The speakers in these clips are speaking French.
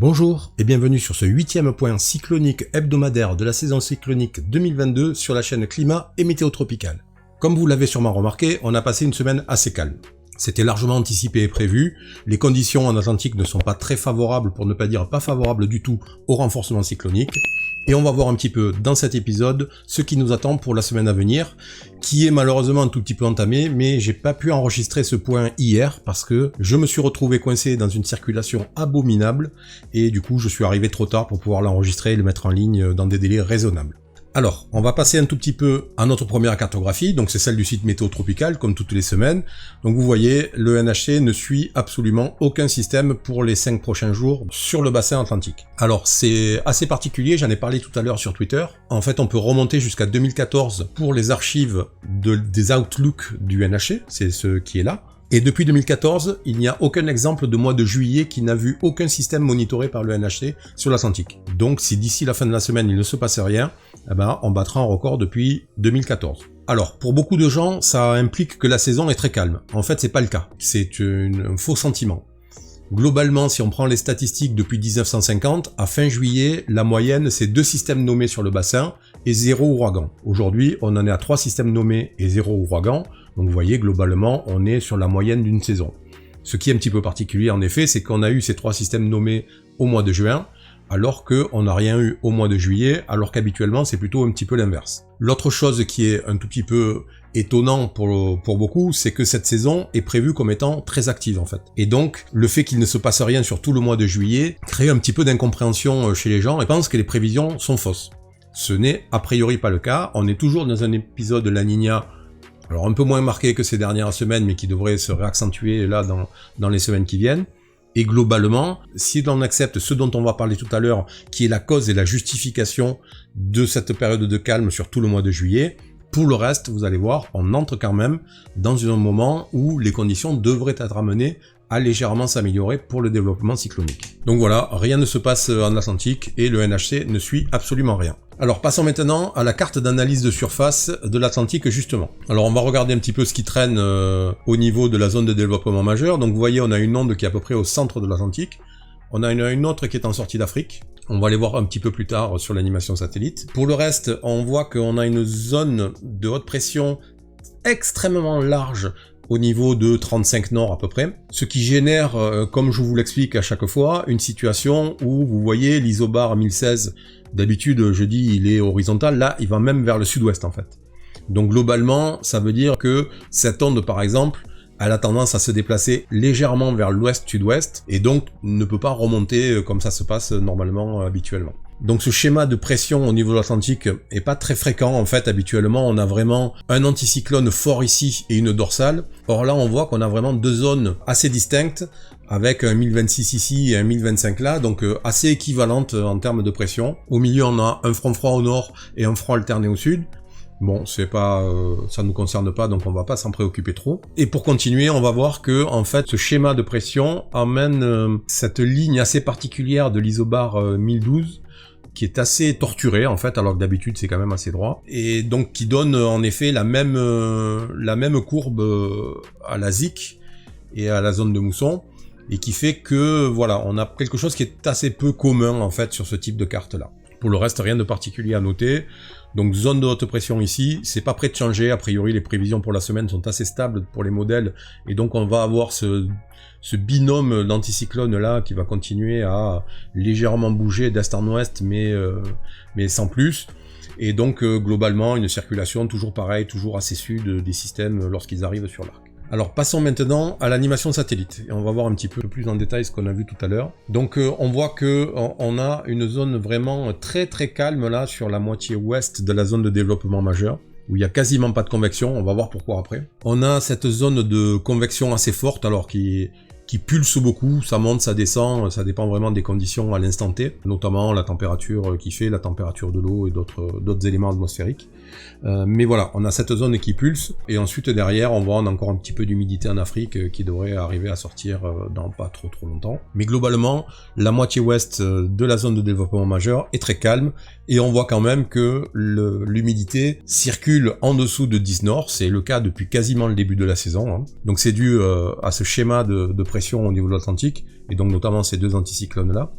Bonjour et bienvenue sur ce 8e point cyclonique hebdomadaire de la saison cyclonique 2022 sur la chaîne Climat et Météo Tropicale. Comme vous l'avez sûrement remarqué, on a passé une semaine assez calme. C'était largement anticipé et prévu, les conditions en Atlantique ne sont pas très favorables, pour ne pas dire pas favorables du tout, au renforcement cyclonique. Et on va voir un petit peu dans cet épisode ce qui nous attend pour la semaine à venir, qui est malheureusement un tout petit peu entamé, mais j'ai pas pu enregistrer ce point hier parce que je me suis retrouvé coincé dans une circulation abominable et du coup je suis arrivé trop tard pour pouvoir l'enregistrer et le mettre en ligne dans des délais raisonnables. Alors, on va passer un tout petit peu à notre première cartographie, donc c'est celle du site Météo Tropical, comme toutes les semaines. Donc vous voyez, le NHC ne suit absolument aucun système pour les 5 prochains jours sur le bassin atlantique. Alors c'est assez particulier, j'en ai parlé tout à l'heure sur Twitter. En fait, on peut remonter jusqu'à 2014 pour les archives des Outlook du NHC, c'est ce qui est là. Et depuis 2014, il n'y a aucun exemple de mois de juillet qui n'a vu aucun système monitoré par le NHC sur l'Atlantique. Donc si d'ici la fin de la semaine il ne se passe rien, eh ben, on battra un record depuis 2014. Alors, pour beaucoup de gens, ça implique que la saison est très calme. En fait, c'est pas le cas. C'est un faux sentiment. Globalement, si on prend les statistiques depuis 1950, à fin juillet, la moyenne, c'est 2 systèmes nommés sur le bassin et 0 ouragan. Aujourd'hui, on en est à 3 systèmes nommés et 0 ouragan. Donc vous voyez, globalement, on est sur la moyenne d'une saison. Ce qui est un petit peu particulier, en effet, c'est qu'on a eu ces 3 systèmes nommés au mois de juin, alors qu'on n'a rien eu au mois de juillet, alors qu'habituellement, c'est plutôt un petit peu l'inverse. L'autre chose qui est un tout petit peu étonnant pour beaucoup, c'est que cette saison est prévue comme étant très active en fait. Et donc, le fait qu'il ne se passe rien sur tout le mois de juillet crée un petit peu d'incompréhension chez les gens et pensent que les prévisions sont fausses. Ce n'est a priori pas le cas, on est toujours dans un épisode de La Niña, alors un peu moins marqué que ces dernières semaines, mais qui devrait se réaccentuer là dans les semaines qui viennent. Et globalement, si l'on accepte ce dont on va parler tout à l'heure, qui est la cause et la justification de cette période de calme sur tout le mois de juillet, pour le reste, vous allez voir, on entre quand même dans un moment où les conditions devraient être amenées à légèrement s'améliorer pour le développement cyclonique. Donc voilà, rien ne se passe en Atlantique et le NHC ne suit absolument rien. Alors passons maintenant à la carte d'analyse de surface de l'Atlantique justement. Alors on va regarder un petit peu ce qui traîne au niveau de la zone de développement majeur. Donc vous voyez, on a une onde qui est à peu près au centre de l'Atlantique. On a une autre qui est en sortie d'Afrique. On va les voir un petit peu plus tard sur l'animation satellite. Pour le reste, on voit qu'on a une zone de haute pression extrêmement large au niveau de 35 nord à peu près, ce qui génère, comme je vous l'explique à chaque fois, une situation où vous voyez l'isobar 1016, d'habitude je dis il est horizontal, là il va même vers le sud-ouest en fait. Donc globalement, ça veut dire que cette onde par exemple, elle a tendance à se déplacer légèrement vers l'ouest-sud-ouest, et donc ne peut pas remonter comme ça se passe normalement habituellement. Donc ce schéma de pression au niveau de l'Atlantique est pas très fréquent en fait. Habituellement on a vraiment un anticyclone fort ici et une dorsale. Or là on voit qu'on a vraiment 2 zones assez distinctes avec un 1026 ici et un 1025 là, donc assez équivalentes en termes de pression. Au milieu on a un front froid au nord et un front alterné au sud. Bon, c'est pas, ça nous concerne pas, donc on va pas s'en préoccuper trop. Et pour continuer, on va voir que, en fait, ce schéma de pression amène cette ligne assez particulière de l'isobar 1012, qui est assez torturée, en fait, alors que d'habitude c'est quand même assez droit. Et donc, qui donne, en effet, la même courbe à la ZIC et à la zone de mousson. Et qui fait que, voilà, on a quelque chose qui est assez peu commun, en fait, sur ce type de carte-là. Pour le reste, rien de particulier à noter. Donc zone de haute pression ici, c'est pas prêt de changer, a priori les prévisions pour la semaine sont assez stables pour les modèles, et donc on va avoir ce binôme d'anticyclone là qui va continuer à légèrement bouger d'est en ouest, mais sans plus. Et donc globalement une circulation toujours pareille, toujours assez sud des systèmes lorsqu'ils arrivent sur l'arc. Alors passons maintenant à l'animation satellite, et on va voir un petit peu plus en détail ce qu'on a vu tout à l'heure. Donc on voit que on a une zone vraiment très très calme là sur la moitié ouest de la zone de développement majeur, où il y a quasiment pas de convection, on va voir pourquoi après. On a cette zone de convection assez forte alors qui pulse beaucoup, ça monte, ça descend, ça dépend vraiment des conditions à l'instant T, notamment la température qui fait, la température de l'eau et d'autres éléments atmosphériques. Mais voilà, on a cette zone qui pulse, et ensuite derrière on voit on a encore un petit peu d'humidité en Afrique qui devrait arriver à sortir dans pas trop longtemps. Mais globalement, la moitié ouest de la zone de développement majeur est très calme, et on voit quand même que l'humidité circule en dessous de 10 nord, c'est le cas depuis quasiment le début de la saison, hein. Donc c'est dû à ce schéma de pression au niveau de l'Atlantique, et donc notamment ces 2 anticyclones là.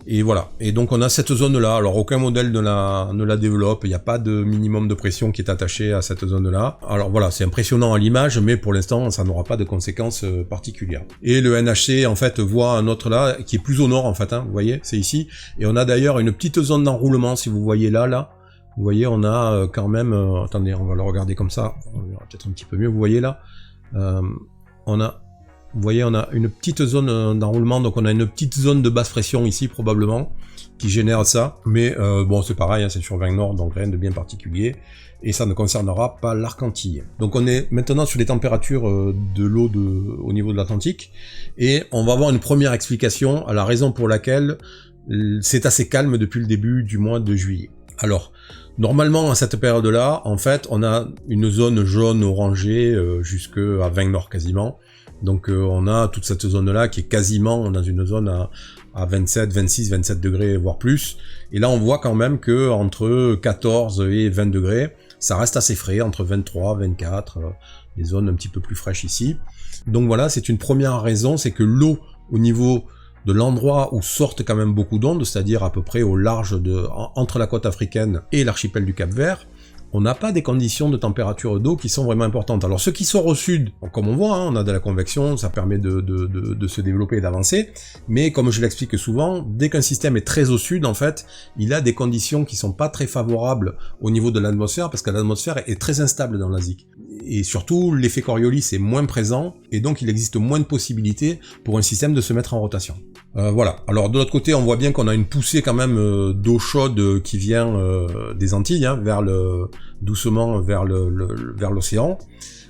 Et voilà. Et donc on a cette zone-là. Alors aucun modèle ne la développe. Il n'y a pas de minimum de pression qui est attaché à cette zone-là. Alors voilà, c'est impressionnant à l'image, mais pour l'instant, ça n'aura pas de conséquences particulières. Et le NHC, en fait, voit un autre là, qui est plus au nord, en fait, hein, vous voyez, c'est ici. Et on a d'ailleurs une petite zone d'enroulement, si vous voyez là. Vous voyez, on a quand même... attendez, on va le regarder comme ça. On verra peut-être un petit peu mieux. Vous voyez là, vous voyez, on a une petite zone d'enroulement, donc on a une petite zone de basse pression ici, probablement, qui génère ça. Mais bon, c'est pareil, hein, c'est sur 20 nord, donc rien de bien particulier. Et ça ne concernera pas l'Arc Antillais. Donc on est maintenant sur les températures de l'eau au niveau de l'Atlantique. Et on va avoir une première explication à la raison pour laquelle c'est assez calme depuis le début du mois de juillet. Alors, normalement, à cette période-là, en fait, on a une zone jaune orangée jusqu'à 20 nord quasiment. Donc on a toute cette zone-là qui est quasiment dans une zone à 27, 26, 27 degrés, voire plus. Et là, on voit quand même que entre 14 et 20 degrés, ça reste assez frais, entre 23, 24, les zones un petit peu plus fraîches ici. Donc voilà, c'est une première raison, c'est que l'eau au niveau de l'endroit où sortent quand même beaucoup d'ondes, c'est-à-dire à peu près au large entre la côte africaine et l'archipel du Cap-Vert, on n'a pas des conditions de température d'eau qui sont vraiment importantes. Alors ceux qui sont au sud, comme on voit, hein, on a de la convection, ça permet de se développer et d'avancer, mais comme je l'explique souvent, dès qu'un système est très au sud, en fait, il a des conditions qui sont pas très favorables au niveau de l'atmosphère, parce que l'atmosphère est très instable dans l'Asie. Et surtout, l'effet Coriolis est moins présent, et donc il existe moins de possibilités pour un système de se mettre en rotation. Voilà. Alors de l'autre côté, on voit bien qu'on a une poussée quand même d'eau chaude qui vient des Antilles, hein, doucement vers l'océan.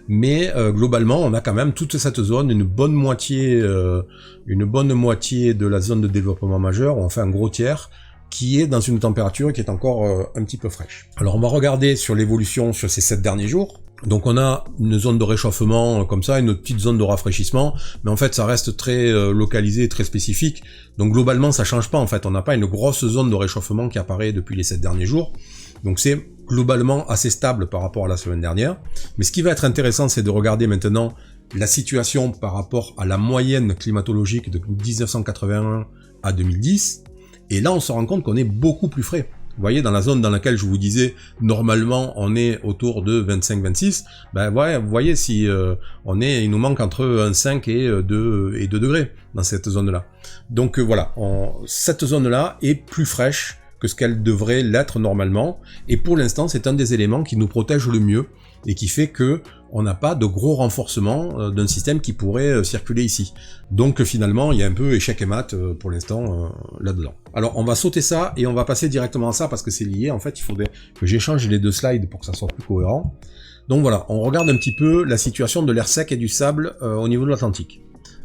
Mais globalement, on a quand même toute cette zone, une bonne moitié de la zone de développement majeur, ou enfin un gros tiers, qui est dans une température qui est encore un petit peu fraîche. Alors on va regarder sur l'évolution sur ces 7 derniers jours. Donc on a une zone de réchauffement comme ça, une petite zone de rafraîchissement, mais en fait ça reste très localisé, très spécifique. Donc globalement ça change pas en fait, on n'a pas une grosse zone de réchauffement qui apparaît depuis les 7 derniers jours. Donc c'est globalement assez stable par rapport à la semaine dernière. Mais ce qui va être intéressant, c'est de regarder maintenant la situation par rapport à la moyenne climatologique de 1981 à 2010. Et là on se rend compte qu'on est beaucoup plus frais. Vous voyez, dans la zone dans laquelle je vous disais, normalement, on est autour de 25-26, ben ouais, vous voyez, si il nous manque entre 1,5 et 2 degrés dans cette zone-là. Donc voilà, cette zone-là est plus fraîche que ce qu'elle devrait l'être normalement, et pour l'instant, c'est un des éléments qui nous protège le mieux, et qui fait que on n'a pas de gros renforcement d'un système qui pourrait circuler ici. Donc finalement, il y a un peu échec et mat pour l'instant là-dedans. Alors on va sauter ça et on va passer directement à ça parce que c'est lié. En fait, il faudrait que j'échange les deux slides pour que ça soit plus cohérent. Donc voilà, on regarde un petit peu la situation de l'air sec et du sable au niveau de l'Atlantique.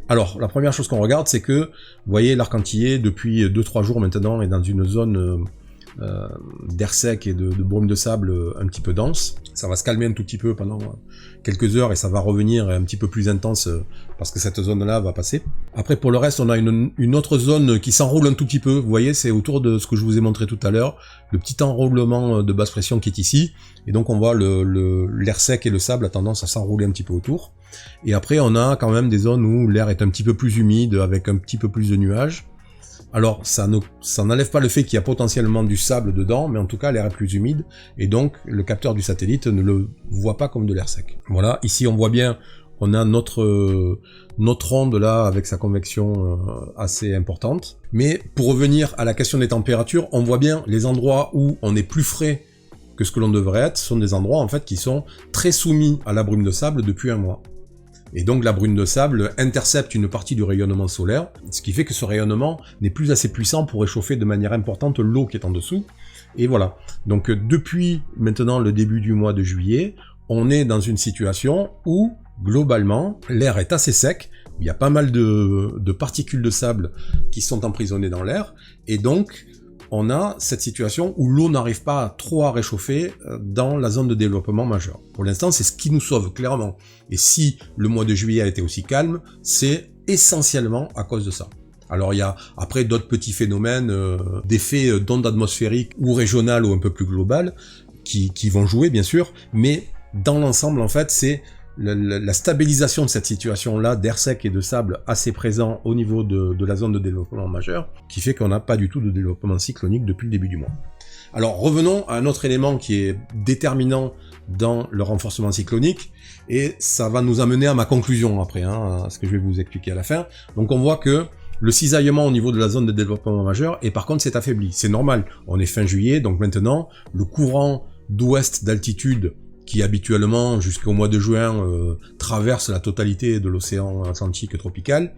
Alors, la première chose qu'on regarde, c'est que, vous voyez, l'Arc Antillais, depuis 2-3 jours maintenant, est dans une zone d'air sec et de brume de sable un petit peu dense. Ça va se calmer un tout petit peu pendant quelques heures et ça va revenir un petit peu plus intense parce que cette zone-là va passer. Après, pour le reste, on a une autre zone qui s'enroule un tout petit peu. Vous voyez, c'est autour de ce que je vous ai montré tout à l'heure, le petit enroulement de basse pression qui est ici. Et donc, on voit l'air sec et le sable a tendance à s'enrouler un petit peu autour. Et après, on a quand même des zones où l'air est un petit peu plus humide, avec un petit peu plus de nuages. Alors, ça n'enlève pas le fait qu'il y a potentiellement du sable dedans, mais en tout cas, l'air est plus humide, et donc le capteur du satellite ne le voit pas comme de l'air sec. Voilà, ici on voit bien, on a notre onde là, avec sa convection assez importante. Mais pour revenir à la question des températures, on voit bien les endroits où on est plus frais que ce que l'on devrait être, sont des endroits en fait qui sont très soumis à la brume de sable depuis un mois. Et donc la brume de sable intercepte une partie du rayonnement solaire, ce qui fait que ce rayonnement n'est plus assez puissant pour réchauffer de manière importante l'eau qui est en dessous. Et voilà. Donc depuis maintenant le début du mois de juillet, on est dans une situation où, globalement, l'air est assez sec, il y a pas mal de particules de sable qui sont emprisonnées dans l'air, et donc on a cette situation où l'eau n'arrive pas trop à réchauffer dans la zone de développement majeur. Pour l'instant, c'est ce qui nous sauve, clairement. Et si le mois de juillet a été aussi calme, c'est essentiellement à cause de ça. Alors il y a après d'autres petits phénomènes, d'effets d'ondes atmosphériques ou régionales ou un peu plus globales, qui vont jouer, bien sûr, mais dans l'ensemble, en fait, c'est la stabilisation de cette situation-là d'air sec et de sable assez présent au niveau de la zone de développement majeur, qui fait qu'on n'a pas du tout de développement cyclonique depuis le début du mois. Alors revenons à un autre élément qui est déterminant dans le renforcement cyclonique, et ça va nous amener à ma conclusion après, à ce que je vais vous expliquer à la fin. Donc on voit que le cisaillement au niveau de la zone de développement majeur, et par contre s'est affaibli. C'est normal, on est fin juillet, donc maintenant le courant d'ouest d'altitude qui habituellement jusqu'au mois de juin traverse la totalité de l'océan Atlantique tropical,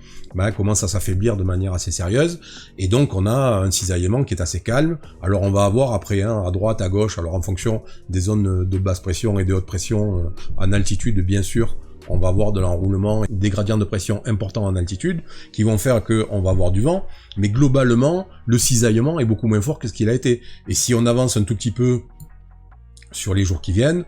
commence à s'affaiblir de manière assez sérieuse, et donc on a un cisaillement qui est assez calme. Alors on va avoir après à droite, à gauche, alors en fonction des zones de basse pression et de haute pression en altitude bien sûr, on va avoir de l'enroulement, des gradients de pression importants en altitude, qui vont faire qu'on va avoir du vent, mais globalement, le cisaillement est beaucoup moins fort que ce qu'il a été. Et si on avance un tout petit peu sur les jours qui viennent,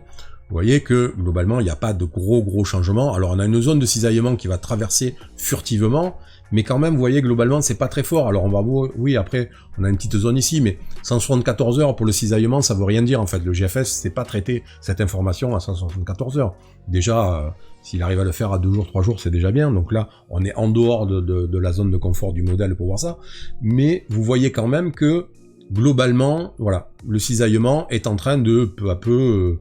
vous voyez que globalement il n'y a pas de gros changements. Alors on a une zone de cisaillement qui va traverser furtivement, mais quand même vous voyez globalement c'est pas très fort. Alors on va voir, oui après on a une petite zone ici, mais 174 heures pour le cisaillement ça veut rien dire en fait. Le GFS c'est pas traité cette information à 174 heures. Déjà s'il arrive à le faire à 2 jours, 3 jours c'est déjà bien. Donc là on est en dehors de la zone de confort du modèle pour voir ça. Mais vous voyez quand même que globalement voilà, le cisaillement est en train de peu à peu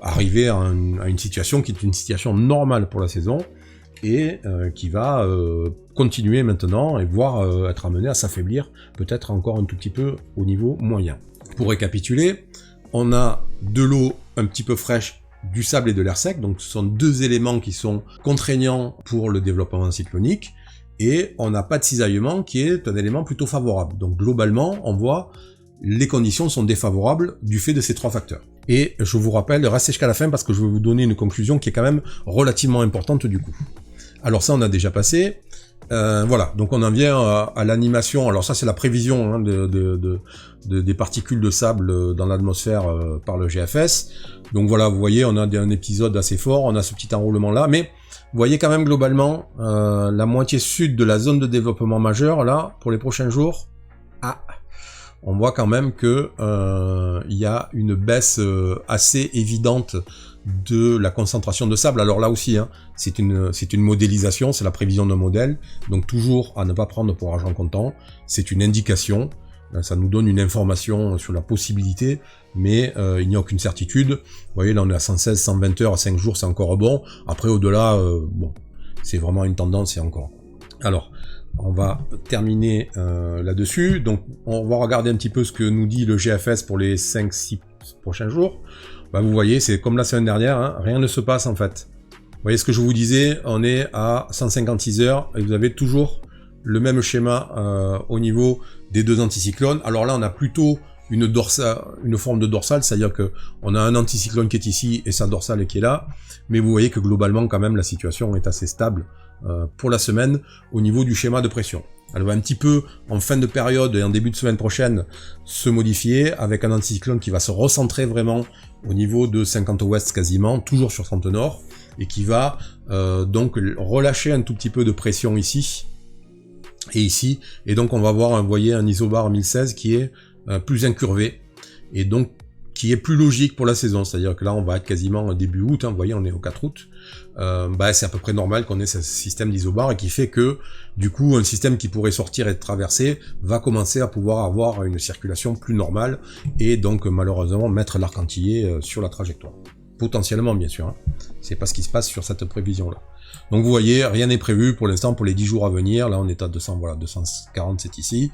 arriver à une situation qui est une situation normale pour la saison et qui va continuer maintenant et voire être amené à s'affaiblir peut-être encore un tout petit peu au niveau moyen. Pour récapituler, on a de l'eau un petit peu fraîche, du sable et de l'air sec, donc ce sont deux éléments qui sont contraignants pour le développement cyclonique, et on n'a pas de cisaillement qui est un élément plutôt favorable. Donc globalement, on voit les conditions sont défavorables du fait de ces trois facteurs. Et je vous rappelle, restez jusqu'à la fin parce que je vais vous donner une conclusion qui est quand même relativement importante du coup. Alors ça, on a déjà passé. Voilà, donc on en vient à l'animation. Alors ça, c'est la prévision des particules de sable dans l'atmosphère par le GFS. Donc voilà, vous voyez, on a un épisode assez fort, on a ce petit enroulement là, mais vous voyez quand même globalement la moitié sud de la zone de développement majeur, là, pour les prochains jours. On voit quand même que il y a une baisse assez évidente de la concentration de sable. Alors là aussi, c'est une modélisation, c'est la prévision d'un modèle, donc toujours à ne pas prendre pour argent comptant. C'est une indication, ça nous donne une information sur la possibilité, mais il n'y a aucune certitude. Vous voyez, là on est à 116, 120 heures, à 5 jours, c'est encore bon. Après, au-delà, bon, c'est vraiment une tendance, c'est encore. Alors, on va terminer là-dessus. Donc, on va regarder un petit peu ce que nous dit le GFS pour les 5-6 prochains jours. Vous voyez, c'est comme la semaine dernière, rien ne se passe en fait. Vous voyez ce que je vous disais, on est à 156 heures et vous avez toujours le même schéma au niveau des deux anticyclones. Alors là, on a plutôt une forme de dorsale, c'est-à-dire que on a un anticyclone qui est ici et sa dorsale qui est là. Mais vous voyez que globalement, quand même, la situation est assez stable pour la semaine au niveau du schéma de pression. Elle va un petit peu en fin de période et en début de semaine prochaine se modifier avec un anticyclone qui va se recentrer vraiment au niveau de 50 ouest quasiment, toujours sur 30 nord, et qui va donc relâcher un tout petit peu de pression ici et ici, et donc on va voir, vous voyez, un isobar 1016 qui est plus incurvé, et donc qui est plus logique pour la saison, c'est-à-dire que là on va être quasiment début août, vous voyez on est au 4 août, c'est à peu près normal qu'on ait ce système d'isobar et qui fait que du coup un système qui pourrait sortir et traverser va commencer à pouvoir avoir une circulation plus normale et donc malheureusement mettre l'arc-en-ciel sur la trajectoire. Potentiellement bien sûr, c'est pas ce qui se passe sur cette prévision là. Donc vous voyez, rien n'est prévu pour l'instant pour les 10 jours à venir, là on est à 247 ici,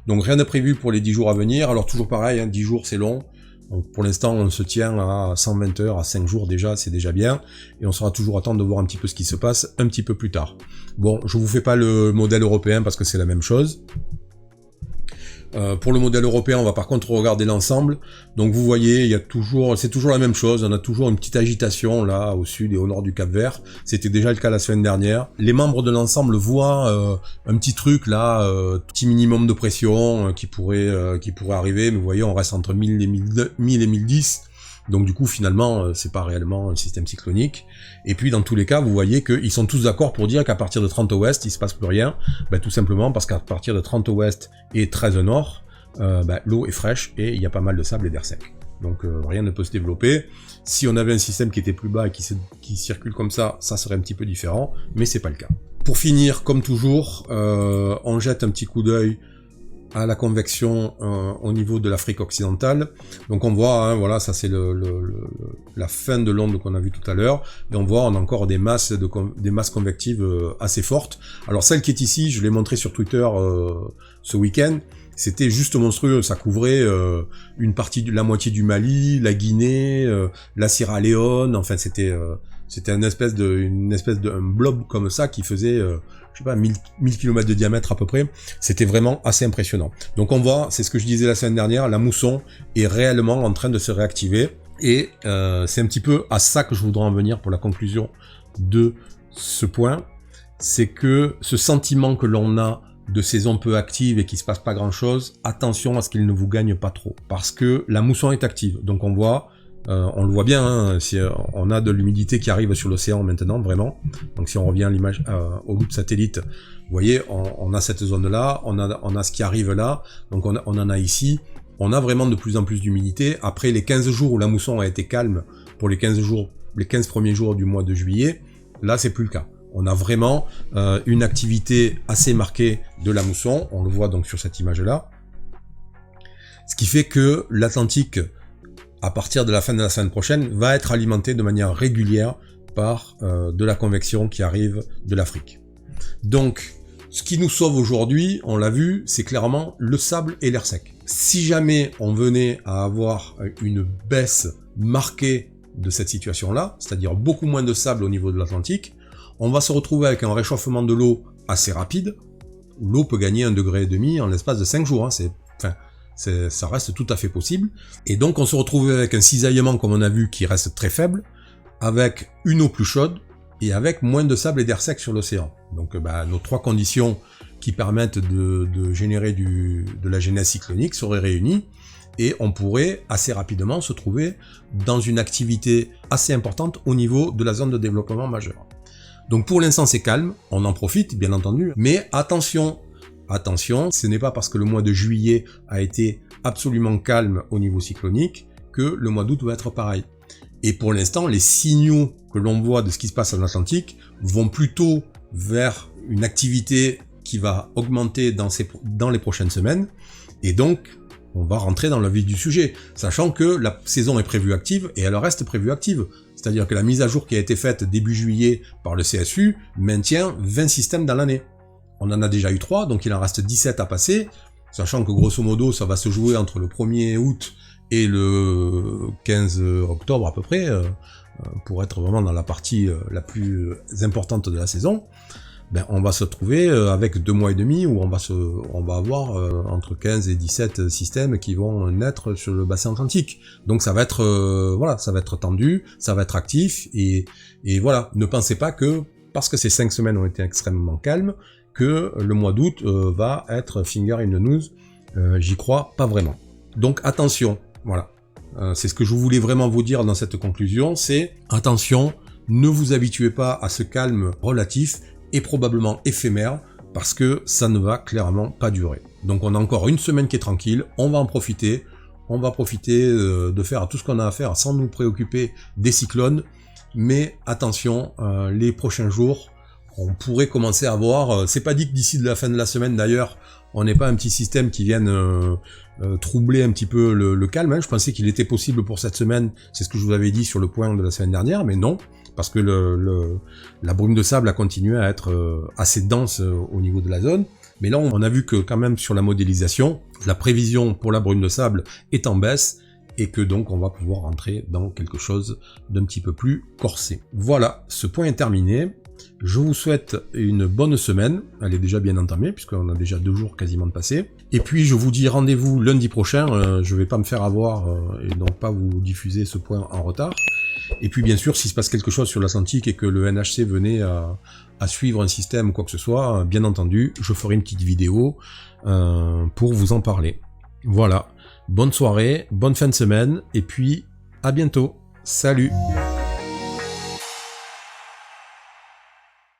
donc rien n'est prévu pour les 10 jours à venir. Alors toujours pareil, 10 jours c'est long. Donc pour l'instant, on se tient à 120 heures, à 5 jours déjà, c'est déjà bien. Et on sera toujours à temps de voir un petit peu ce qui se passe un petit peu plus tard. Bon, je vous fais pas le modèle européen parce que c'est la même chose. Pour le modèle européen, on va par contre regarder l'ensemble. Donc vous voyez, c'est toujours la même chose. On a toujours une petite agitation là au sud et au nord du Cap-Vert. C'était déjà le cas la semaine dernière. Les membres de l'ensemble voient un petit truc là, petit minimum de pression qui pourrait arriver. Mais vous voyez, on reste entre 1000 et 1010. Donc du coup, finalement, c'est pas réellement un système cyclonique. Et puis, dans tous les cas, vous voyez qu'ils sont tous d'accord pour dire qu'à partir de 30 ouest, il se passe plus rien. Tout simplement parce qu'à partir de 30 ouest et 13 nord, l'eau est fraîche et il y a pas mal de sable et d'air sec. Donc rien ne peut se développer. Si on avait un système qui était plus bas et qui circule comme ça serait un petit peu différent, mais c'est pas le cas. Pour finir, comme toujours, on jette un petit coup d'œil à la convection au niveau de l'Afrique occidentale. Donc on voit, voilà, ça c'est la fin de l'onde qu'on a vu tout à l'heure, et on voit on a encore des masses convectives assez fortes. Alors celle qui est ici, je l'ai montré sur Twitter ce week-end, c'était juste monstrueux, ça couvrait une partie de la moitié du Mali, la Guinée, la Sierra Leone, enfin c'était une espèce de blob comme ça qui faisait je sais pas 1000 km de diamètre à peu près. C'était vraiment assez impressionnant. Donc on voit, c'est ce que je disais la semaine dernière, la mousson est réellement en train de se réactiver, et c'est un petit peu à ça que je voudrais en venir pour la conclusion de ce point. C'est que ce sentiment que l'on a de saison peu active et qu'il se passe pas grand chose, attention à ce qu'il ne vous gagne pas trop, parce que la mousson est active. Donc on voit, on le voit bien, hein, si on a de l'humidité qui arrive sur l'océan maintenant, vraiment. Donc si on revient à l'image au loop satellite, vous voyez, on a cette zone-là, on a ce qui arrive là, donc on en a ici. On a vraiment de plus en plus d'humidité. Après les 15 jours où la mousson a été calme, pour les 15 premiers jours du mois de juillet, là c'est plus le cas. On a vraiment une activité assez marquée de la mousson, on le voit donc sur cette image-là. Ce qui fait que l'Atlantique, à partir de la fin de la semaine prochaine, va être alimenté de manière régulière par de la convection qui arrive de l'Afrique. Donc, ce qui nous sauve aujourd'hui, on l'a vu, c'est clairement le sable et l'air sec. Si jamais on venait à avoir une baisse marquée de cette situation-là, c'est-à-dire beaucoup moins de sable au niveau de l'Atlantique, on va se retrouver avec un réchauffement de l'eau assez rapide. L'eau peut gagner 1,5 degré en l'espace de 5 jours, ça reste tout à fait possible. Et donc on se retrouve avec un cisaillement, comme on a vu, qui reste très faible, avec une eau plus chaude, et avec moins de sable et d'air sec sur l'océan. Donc nos trois conditions qui permettent de générer de la genèse cyclonique seraient réunies, et on pourrait assez rapidement se trouver dans une activité assez importante au niveau de la zone de développement majeur. Donc pour l'instant c'est calme, on en profite bien entendu, mais attention, ce n'est pas parce que le mois de juillet a été absolument calme au niveau cyclonique que le mois d'août va être pareil. Et pour l'instant, les signaux que l'on voit de ce qui se passe en Atlantique vont plutôt vers une activité qui va augmenter dans les prochaines semaines, et donc on va rentrer dans le vif du sujet, sachant que la saison est prévue active, et elle reste prévue active. C'est-à-dire que la mise à jour qui a été faite début juillet par le CSU maintient 20 systèmes dans l'année. On en a déjà eu 3, donc il en reste 17 à passer, sachant que grosso modo ça va se jouer entre le 1er août et le 15 octobre à peu près, pour être vraiment dans la partie la plus importante de la saison. On va se trouver avec 2 mois et demi où on va avoir entre 15 et 17 systèmes qui vont naître sur le bassin atlantique. Donc ça va être ça va être tendu, ça va être actif, et voilà, ne pensez pas que parce que ces 5 semaines ont été extrêmement calmes que le mois d'août va être finger in the nose. J'y crois pas vraiment. Donc attention, voilà. C'est ce que je voulais vraiment vous dire dans cette conclusion, c'est attention, ne vous habituez pas à ce calme relatif et probablement éphémère, parce que ça ne va clairement pas durer. Donc on a encore une semaine qui est tranquille, on va en profiter, de faire tout ce qu'on a à faire sans nous préoccuper des cyclones, mais attention, les prochains jours, on pourrait commencer à voir, c'est pas dit que d'ici la fin de la semaine d'ailleurs, on n'ait pas un petit système qui vienne troubler un petit peu le calme, hein. Je pensais qu'il était possible pour cette semaine, c'est ce que je vous avais dit sur le point de la semaine dernière, mais non, parce que la brume de sable a continué à être assez dense au niveau de la zone. Mais là, on a vu que quand même sur la modélisation, la prévision pour la brume de sable est en baisse, et que donc on va pouvoir rentrer dans quelque chose d'un petit peu plus corsé. Voilà, ce point est terminé. Je vous souhaite une bonne semaine, elle est déjà bien entamée, puisqu'on a déjà 2 jours quasiment de passé. Et puis je vous dis rendez-vous lundi prochain, je vais pas me faire avoir et donc pas vous diffuser ce point en retard. Et puis bien sûr, s'il se passe quelque chose sur l'Atlantique et que le NHC venait à suivre un système ou quoi que ce soit, bien entendu, je ferai une petite vidéo pour vous en parler. Voilà, bonne soirée, bonne fin de semaine, et puis à bientôt. Salut!